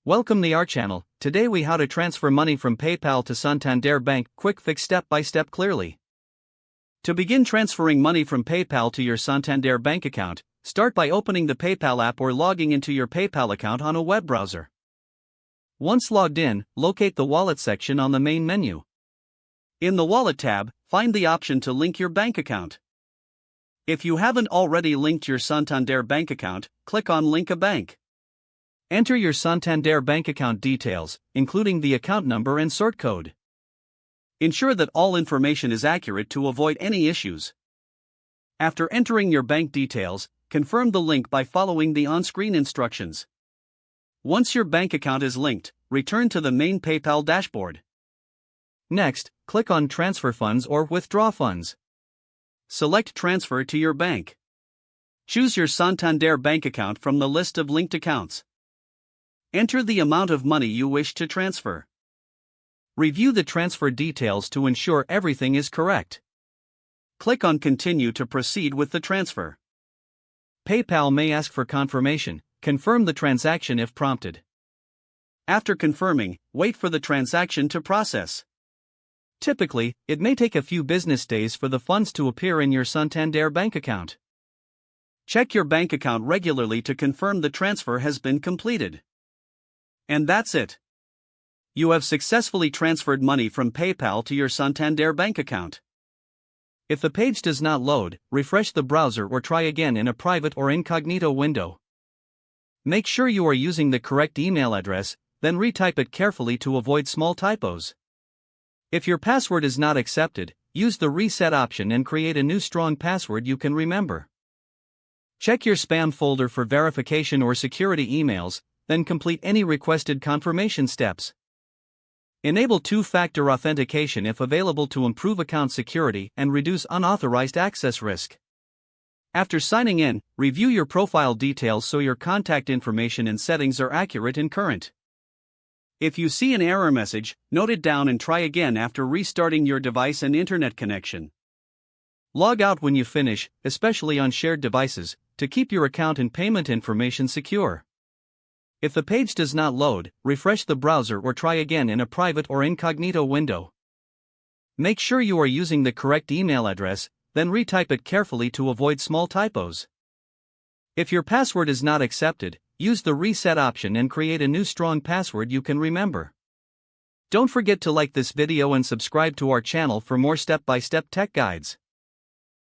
Welcome to our channel. Today we how to transfer money from PayPal to Santander Bank. Quick fix step by step clearly. To begin transferring money from PayPal to your Santander Bank account, start by opening the PayPal app or logging into your PayPal account on a web browser. Once logged in, locate the Wallet section on the main menu. In the Wallet tab, find the option to link your bank account. If you haven't already linked your Santander Bank account, click on Link a Bank. Enter your Santander Bank account details, including the account number and sort code. Ensure that all information is accurate to avoid any issues. After entering your bank details, confirm the link by following the on-screen instructions. Once your bank account is linked, return to the main PayPal dashboard. Next, click on Transfer Funds or Withdraw Funds. Select Transfer to your bank. Choose your Santander Bank account from the list of linked accounts. Enter the amount of money you wish to transfer. Review the transfer details to ensure everything is correct. Click on Continue to proceed with the transfer. PayPal may ask for confirmation. Confirm the transaction if prompted. After confirming, wait for the transaction to process. Typically, it may take a few business days for the funds to appear in your Santander Bank account. Check your bank account regularly to confirm the transfer has been completed. And that's it. You have successfully transferred money from PayPal to your Santander Bank account. If the page does not load, refresh the browser or try again in a private or incognito window. Make sure you are using the correct email address, then retype it carefully to avoid small typos. If your password is not accepted, use the reset option and create a new strong password you can remember. Check your spam folder for verification or security emails, then complete any requested confirmation steps. Enable two-factor authentication if available to improve account security and reduce unauthorized access risk. After signing in, review your profile details so your contact information and settings are accurate and current. If you see an error message, note it down and try again after restarting your device and internet connection. Log out when you finish, especially on shared devices, to keep your account and payment information secure. If the page does not load, refresh the browser or try again in a private or incognito window. Make sure you are using the correct email address, then retype it carefully to avoid small typos. If your password is not accepted, use the reset option and create a new strong password you can remember. Don't forget to like this video and subscribe to our channel for more step-by-step tech guides.